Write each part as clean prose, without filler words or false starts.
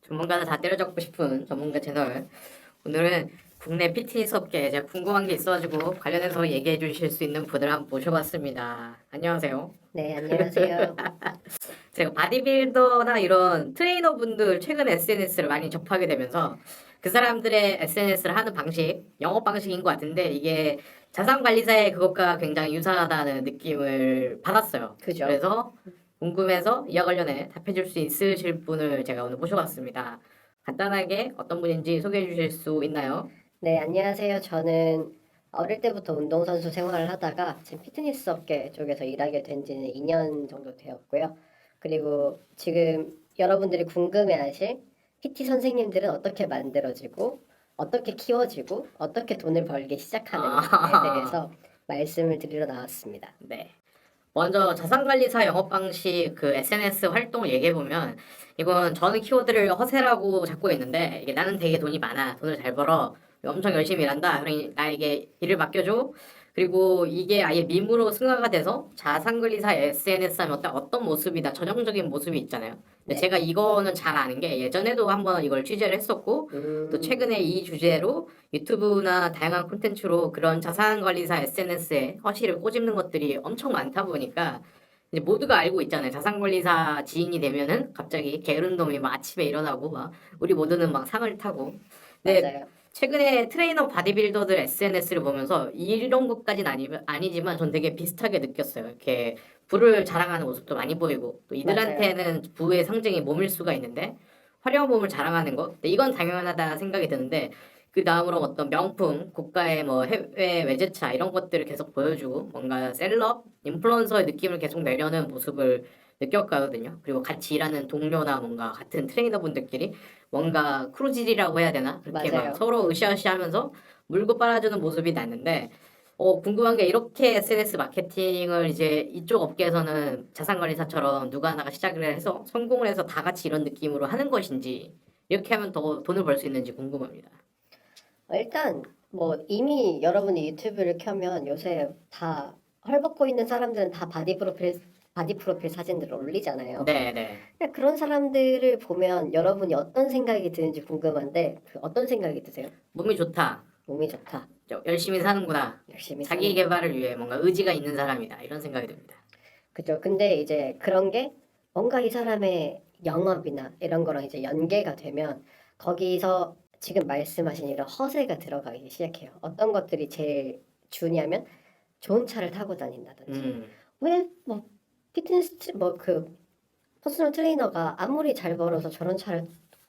전문가는 다 때려잡고 싶은 전문가 채널. 오늘은 국내 피트니스 업계에 제가 궁금한 게 있어가지고 관련해서 얘기해 주실 수 있는 분을 한번 모셔봤습니다. 안녕하세요. 네, 안녕하세요. 제가 바디빌더나 이런 트레이너 분들 최근 SNS를 많이 접하게 되면서 그 사람들의 SNS를 하는 방식, 영업 방식인 것 같은데 이게 자산관리사의 그것과 굉장히 유사하다는 느낌을 받았어요. 그죠? 그래서 궁금해서 이와 관련해 답해 줄 수 있으실 분을 제가 오늘 모셔봤습니다. 간단하게 어떤 분인지 소개해 주실 수 있나요? 네, 안녕하세요. 저는 어릴 때부터 운동선수 생활을 하다가 지금 피트니스 업계 쪽에서 일하게 된 지는 2년 정도 되었고요. 그리고 지금 여러분들이 궁금해하실 PT 선생님들은 어떻게 만들어지고, 어떻게 키워지고, 어떻게 돈을 벌기 시작하는가에 아, 대해서 말씀을 드리러 나왔습니다. 네. 먼저 자산관리사 영업 방식 그 SNS 활동을 얘기해 보면 이건 저는 키워드를 허세라고 잡고 있는데 이게 나는 되게 돈이 많아 돈을 잘 벌어 엄청 열심히 일한다 그러니 나에게 일을 맡겨줘 그리고 이게 아예 밈으로 승화가 돼서 자산관리사 SNS 하면 어떤 모습이다 전형적인 모습이 있잖아요. 근데 네. 제가 이거는 잘 아는 게 예전에도 한번 이걸 취재를 했었고 또 음, 최근에 이 주제로 유튜브나 다양한 콘텐츠로 그런 자산관리사 SNS에 허실을 꼬집는 것들이 엄청 많다 보니까 이제 모두가 알고 있잖아요. 자산관리사 지인이 되면은 갑자기 게으른 놈이 막 아침에 일어나고 막 우리 모두는 막 상을 타고. 근데 맞아요. 최근에 트레이너 바디빌더들 SNS를 보면서 이런 것까지는 아니지만 전 되게 비슷하게 느꼈어요. 이렇게 부를 자랑하는 모습도 많이 보이고 또 맞아요. 이들한테는 부의 상징이 몸일 수가 있는데 화려한 몸을 자랑하는 것. 근데 이건 당연하다 생각이 드는데 그 다음으로 어떤 명품, 고가의 뭐 해외 외제차 이런 것들을 계속 보여주고 뭔가 셀럽, 인플루언서의 느낌을 계속 내려는 모습을 느꼈거든요. 그리고 같이 일하는 동료나 뭔가 같은 트레이너분들끼리 뭔가 크루질이라고 해야 되나? 그렇게 막 맞아요. 서로 으쌰으쌰하면서 물고 빨아주는 모습이 났는데 궁금한 게 이렇게 SNS 마케팅을 이제 이쪽 업계에서는 자산관리사처럼 누가 하나가 시작을 해서 성공을 해서 다 같이 이런 느낌으로 하는 것인지 이렇게 하면 더 돈을 벌 수 있는지 궁금합니다. 일단 뭐 이미 여러분이 유튜브를 켜면 요새 다 헐벗고 있는 사람들은 다 바디 프로필 사진들을 올리잖아요. 네네. 그냥 그런 사람들을 보면 여러분이 어떤 생각이 드는지 궁금한데 그 어떤 생각이 드세요? 몸이 좋다. 몸이 좋다. 열심히 사는구나. 열심히 자기 사는구나. 개발을 위해 뭔가 의지가 있는 사람이다. 이런 생각이 듭니다. 그죠? 근데 이제 그런 게 뭔가 이 사람의 영업이나 이런 거랑 이제 연계가 되면 거기서 지금 말씀하신 이런 허세가 들어가기 시작해요. 어떤 것들이 제일 주냐면 좋은 차를 타고 다닌다든지 음, 왜 뭐 피트니스 뭐 그 퍼스널 트레이너가 아무리 잘 벌어서 저런 차를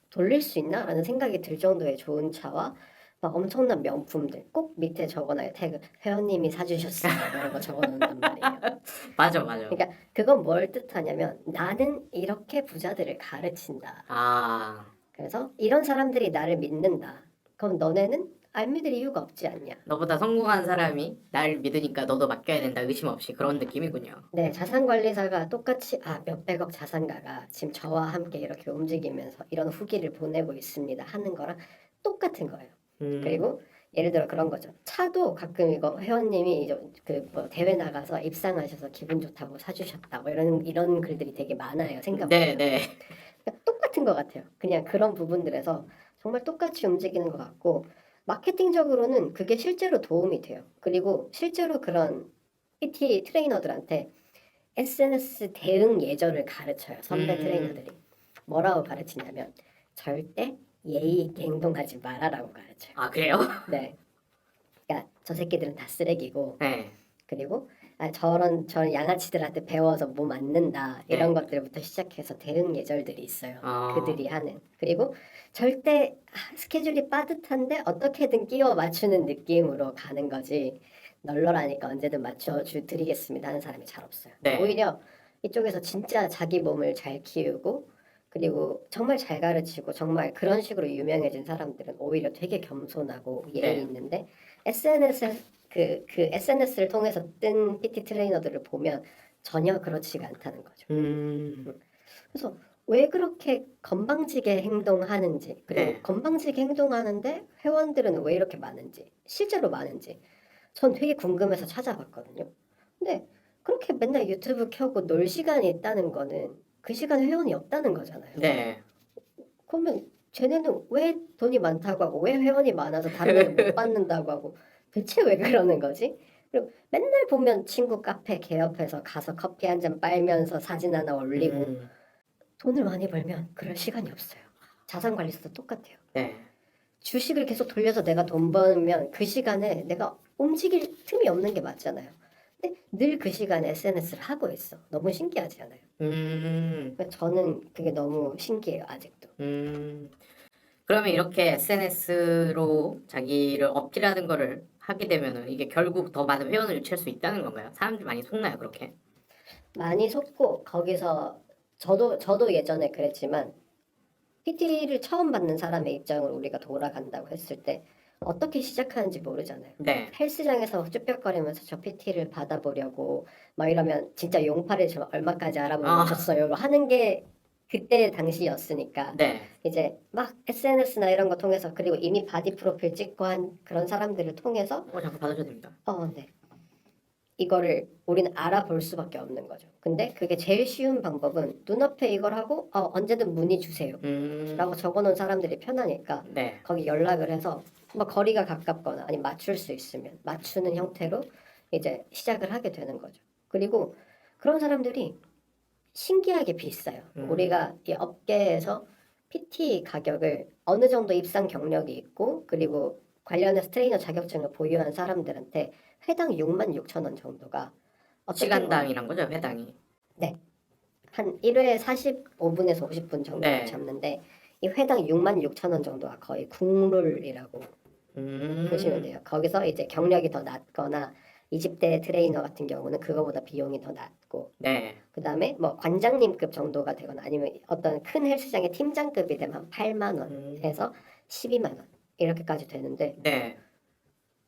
돌릴 수 있나라는 생각이 들 정도의 좋은 차와 막 엄청난 명품들 꼭 밑에 적어놔요. 태그 회원님이 사주셨습니다 이런 거 적어놓는단 말이에요. 맞아, 맞아. 그러니까 그건 뭘 뜻하냐면 나는 이렇게 부자들을 가르친다. 아, 그래서 이런 사람들이 나를 믿는다. 그럼 너네는 안 믿을 이유가 없지 않냐. 너보다 성공한 사람이 날 믿으니까 너도 맡겨야 된다. 의심 없이 그런 느낌이군요. 네, 자산관리사가 똑같이 몇백억 자산가가 지금 저와 함께 이렇게 움직이면서 이런 후기를 보내고 있습니다 하는 거랑 똑같은 거예요. 음, 그리고 예를 들어 그런 거죠. 차도 가끔 이거 회원님이 이제 그뭐 대회 나가서 입상하셔서 기분 좋다고 사주셨다 뭐 이런 글들이 되게 많아요. 네, 생각보다. 네. 그러니까 똑같은 것 같아요. 그냥 그런 부분들에서 정말 똑같이 움직이는 것 같고 마케팅적으로는 그게 실제로 도움이 돼요. 그리고 실제로 그런 PT 트레이너들한테 SNS 대응 예절을 가르쳐요. 선배 음, 트레이너들이. 뭐라고 가르치냐면 절대 예의 있게 행동하지 말아라고 가르쳐요. 아, 그래요? 네. 그러니까 저 새끼들은 다 쓰레기고 네, 그리고 저런 양아치들한테 배워서 뭐 맞는다 이런 네. 것들부터 시작해서 대응 예절들이 있어요. 어, 그들이 하는. 그리고 절대 스케줄이 빠듯한데 어떻게든 끼워 맞추는 느낌으로 가는 거지. 널널하니까 언제든 맞춰 드리겠습니다 하는 사람이 잘 없어요. 네. 오히려 이쪽에서 진짜 자기 몸을 잘 키우고 그리고 정말 잘 가르치고 정말 그런 식으로 유명해진 사람들은 오히려 되게 겸손하고 예의 네. 있는데 SNS에 그 SNS를 통해서 뜬 PT 트레이너들을 보면 전혀 그렇지가 않다는 거죠. 음, 음. 그래서 왜 그렇게 건방지게 행동하는지, 그리고 네. 건방지게 행동하는데 회원들은 왜 이렇게 많은지, 실제로 많은지, 전 되게 궁금해서 찾아봤거든요. 근데 그렇게 맨날 유튜브 켜고 놀 시간이 있다는 거는 그 시간에 회원이 없다는 거잖아요. 네. 그러면 쟤네는 왜 돈이 많다고 하고 왜 회원이 많아서 다른 애는 못 받는다고 하고 대체 왜 그러는 거지? 그리고 맨날 보면 친구 카페 개업해서 가서 커피 한 잔 빨면서 사진 하나 올리고 음, 돈을 많이 벌면 그럴 시간이 없어요. 자산 관리사도 똑같아요. 네. 주식을 계속 돌려서 내가 돈 벌면 그 시간에 내가 움직일 틈이 없는 게 맞잖아요. 근데 늘 그 시간에 SNS를 하고 있어. 너무 신기하지 않아요? 음, 그러니까 저는 그게 너무 신기해요, 아직도. 음. 그러면 이렇게 SNS로 자기를 어필하는 거를 하게 되면은 이게 결국 더 많은 회원을 유치할 수 있다는 건가요? 사람들이 많이 속나요, 그렇게? 많이 속고 거기서 저도 예전에 그랬지만 PT를 처음 받는 사람의 입장으로 우리가 돌아간다고 했을 때 어떻게 시작하는지 모르잖아요. 네. 헬스장에서 쭈뼛거리면서 저 PT를 받아보려고 막 이러면 진짜 용팔을 저 얼마까지 알아보고 아, 오셨어요 하는 게 그때 당시였으니까 네. 이제 막 SNS나 이런 거 통해서 그리고 이미 바디 프로필 찍고 한 그런 사람들을 통해서 잠깐 받으셔도 됩니다. 네. 이거를 우리는 알아볼 수밖에 없는 거죠. 근데 그게 제일 쉬운 방법은 눈앞에 이걸 하고 언제든 문의 주세요. 라고 적어놓은 사람들이 편하니까 네. 거기 연락을 해서 뭐 거리가 가깝거나 아니면 맞출 수 있으면 맞추는 형태로 이제 시작을 하게 되는 거죠. 그리고 그런 사람들이 신기하게 비싸요. 우리가 이 업계에서 PT 가격을 어느 정도 입상 경력이 있고 그리고 관련해서 트레이너 자격증을 보유한 사람들한테 회당 6만 6천 원 정도가 어떻게 보면 시간당이란 거죠, 회당이. 네, 한 1회에 45분에서 50분 정도를 네. 잡는데 이 회당 6만 6천 원 정도가 거의 국룰이라고 보시면 돼요. 거기서 이제 경력이 더 낮거나 20대 트레이너 같은 경우는 그거보다 비용이 더 낮고 네. 그 다음에 뭐 관장님급 정도가 되거나 아니면 어떤 큰 헬스장의 팀장급이 되면 한 8만 원에서 12만 원 이렇게까지 되는데 네.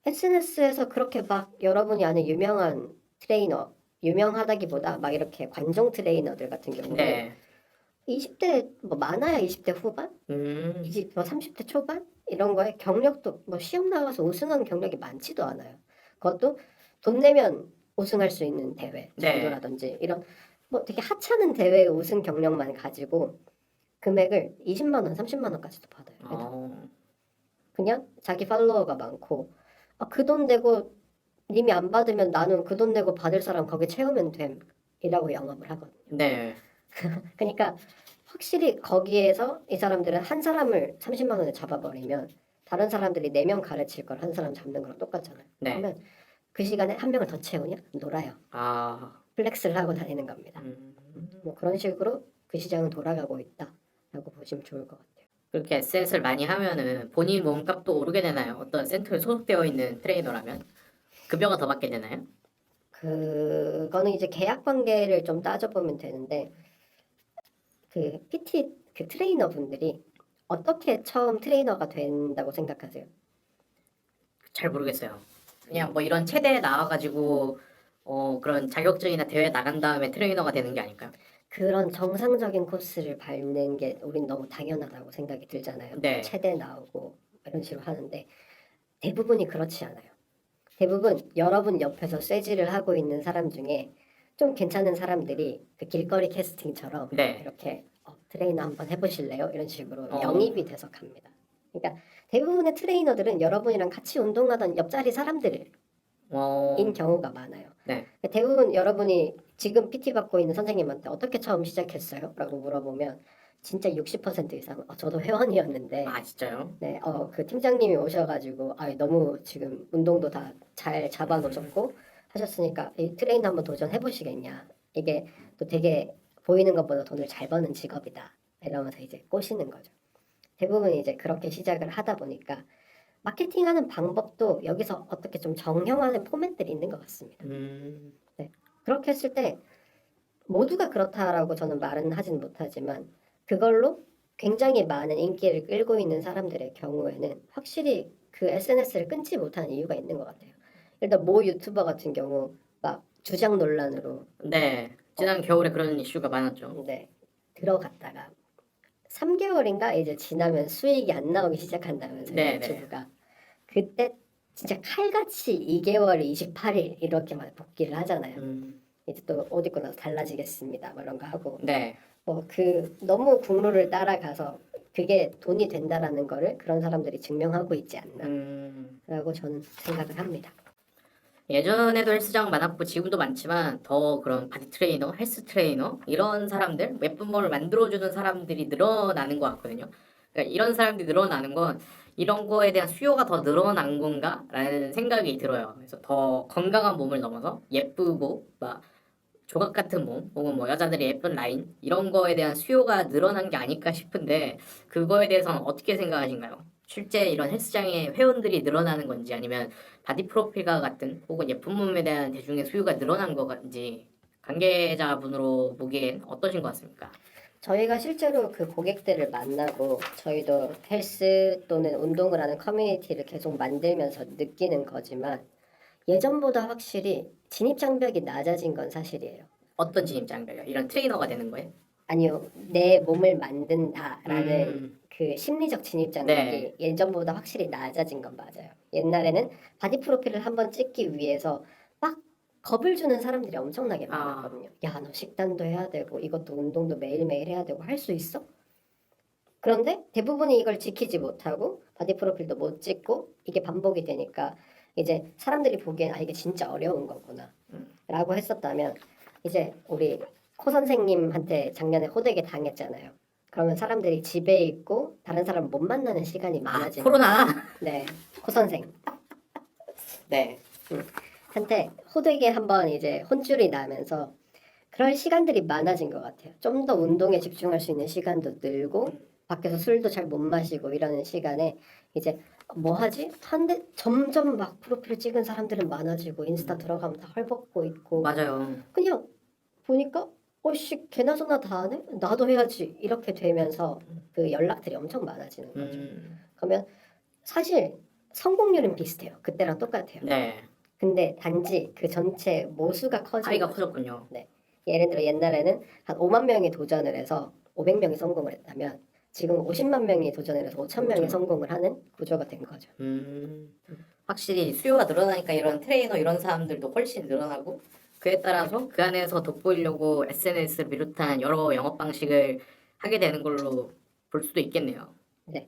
SNS에서 그렇게 막 여러분이 아는 유명한 트레이너 유명하다기보다 막 이렇게 관종 트레이너들 같은 경우는 네. 20대 뭐 많아야 20대 후반, 30대 초반 이런 거에 경력도 뭐 시험 나가서 우승한 경력이 많지도 않아요. 그것도 돈 내면 우승할 수 있는 대회 네. 정도라든지 이런 뭐 되게 하찮은 대회 우승 경력만 가지고 금액을 20만 원, 30만 원까지도 받아요. 어, 그냥 자기 팔로워가 많고 그 돈 내고 님이 안 받으면 나는 그 돈 내고 받을 사람 거기 채우면 됨이라고 영업을 하거든요. 네. 그러니까 확실히 거기에서 이 사람들은 한 사람을 30만 원에 잡아버리면 다른 사람들이 4명 가르칠 걸 한 사람 잡는 거랑 똑같잖아요. 네. 그러면 그 시간에 한 명을 더 채우냐? 놀아요. 아, 플렉스를 하고 다니는 겁니다. 음. 뭐 그런 식으로 그 시장은 돌아가고 있다라고 보시면 좋을 것 같아요. 그렇게 SNS를 많이 하면은 본인 몸값도 오르게 되나요? 어떤 센터에 소속되어 있는 트레이너라면 급여가 더 받게 되나요? 그거는 이제 계약 관계를 좀 따져보면 되는데 그 PT 그 트레이너 분들이 어떻게 처음 트레이너가 된다고 생각하세요? 잘 모르겠어요. 그냥 뭐 이런 체대에 나와가지고 그런 자격증이나 대회 나간 다음에 트레이너가 되는 게 아닐까요? 그런 정상적인 코스를 밟는 게 우린 너무 당연하다고 생각이 들잖아요. 네. 체대 나오고 이런 식으로 하는데 대부분이 그렇지 않아요. 대부분 여러분 옆에서 쇠질을 하고 있는 사람 중에 좀 괜찮은 사람들이 그 길거리 캐스팅처럼 네. 이렇게 트레이너 한번 해보실래요? 이런 식으로 어. 영입이 돼서 갑니다. 그러니까 대부분의 트레이너들은 여러분이랑 같이 운동하던 옆자리 사람들인 어, 경우가 많아요. 네. 대부분 여러분이 지금 PT 받고 있는 선생님한테 어떻게 처음 시작했어요? 라고 물어보면 진짜 60% 이상 저도 회원이었는데 아, 진짜요? 네, 그 팀장님이 오셔가지고 너무 지금 운동도 다 잘 잡아놓으셨고 하셨으니까 이 트레이너 한번 도전해 보시겠냐? 이게 또 되게 보이는 것보다 돈을 잘 버는 직업이다. 이러면서 이제 꼬시는 거죠. 대부분 이제 그렇게 시작을 하다 보니까 마케팅하는 방법도 여기서 어떻게 좀 정형화된 포맷들이 있는 것 같습니다. 네, 그렇게 했을 때 모두가 그렇다라고 저는 말은 하진 못하지만 그걸로 굉장히 많은 인기를 끌고 있는 사람들의 경우에는 확실히 그 SNS를 끊지 못하는 이유가 있는 것 같아요. 일단 모 유튜버 같은 경우 막 주장 논란으로 네. 지난 겨울에 그런 이슈가 많았죠. 네, 들어갔다가 3개월인가 이제 지나면 수익이 안 나오기 시작한다면서요. 네, 유튜브가. 그때 진짜 칼같이 2개월 28일 이렇게만 복귀를 하잖아요. 이제 또 옷 입고 나서 달라지겠습니다. 뭐 이런 거 하고 네. 그 너무 국룰을 따라가서 그게 돈이 된다라는 거를 그런 사람들이 증명하고 있지 음. 않나라고 저는 생각을 합니다. 예전에도 헬스장 많았고 지금도 많지만 더 그런 바디 트레이너, 헬스 트레이너 이런 사람들, 예쁜 몸을 만들어주는 사람들이 늘어나는 것 같거든요. 그러니까 이런 사람들이 늘어나는 건 이런 거에 대한 수요가 더 늘어난 건가라는 생각이 들어요. 그래서 더 건강한 몸을 넘어서 예쁘고 막 조각 같은 몸, 혹은 뭐 여자들이 예쁜 라인 이런 거에 대한 수요가 늘어난 게 아닐까 싶은데 그거에 대해서는 어떻게 생각하신가요? 실제 이런 헬스장의 회원들이 늘어나는 건지 아니면 바디 프로필과 같은 혹은 예쁜 몸에 대한 대중의 수요가 늘어난 건지 관계자분으로 보기엔 어떠신 것 같습니까? 저희가 실제로 그 고객들을 만나고 저희도 헬스 또는 운동을 하는 커뮤니티를 계속 만들면서 느끼는 거지만 예전보다 확실히 진입 장벽이 낮아진 건 사실이에요. 어떤 진입 장벽이요? 이런 트레이너가 되는 거예요? 아니요, 내 몸을 만든다라는 음, 그 심리적 진입 장벽이 네. 예전보다 확실히 낮아진 건 맞아요. 옛날에는 바디 프로필을 한번 찍기 위해서 막 겁을 주는 사람들이 엄청나게 아, 많았거든요. 야, 너 식단도 해야 되고 이것도 운동도 매일매일 해야 되고 할 수 있어? 그런데 대부분이 이걸 지키지 못하고 바디 프로필도 못 찍고 이게 반복이 되니까 이제 사람들이 보기엔 아 이게 진짜 어려운 거구나 라고 했었다면 이제 우리 코 선생님한테 작년에 호되게 당했잖아요. 그러면 사람들이 집에 있고 다른 사람 못 만나는 시간이 아, 많아지는 코로나. 네, 코 선생 네. 한테 호되게 한번 이제 혼쭐이 나면서 그럴 시간들이 많아진 것 같아요. 좀 더 운동에 집중할 수 있는 시간도 늘고 밖에서 술도 잘 못 마시고 이러는 시간에 이제 뭐 하지? 한데 점점 막 프로필 찍은 사람들은 많아지고 인스타 들어가면 다 헐벗고 있고 맞아요. 그냥 보니까 어씨 걔나 저나 다 하네? 나도 해야지 이렇게 되면서 그 연락들이 엄청 많아지는 거죠. 그러면 사실 성공률은 비슷해요. 그때랑 똑같아요. 네. 근데 단지 그 전체 모수가 커진 차이가 거죠. 커졌군요. 네. 예를 들어 옛날에는 한 5만 명이 도전을 해서 500명이 성공을 했다면 지금 50만 명이 도전을 해서 5천 명이 성공을 하는 구조가 된 거죠. 확실히 수요가 늘어나니까 이런 트레이너 이런 사람들도 훨씬 늘어나고 그에 따라서 그 안에서 돋보이려고 SNS를 비롯한 여러 영업 방식을 하게 되는 걸로 볼 수도 있겠네요. 네.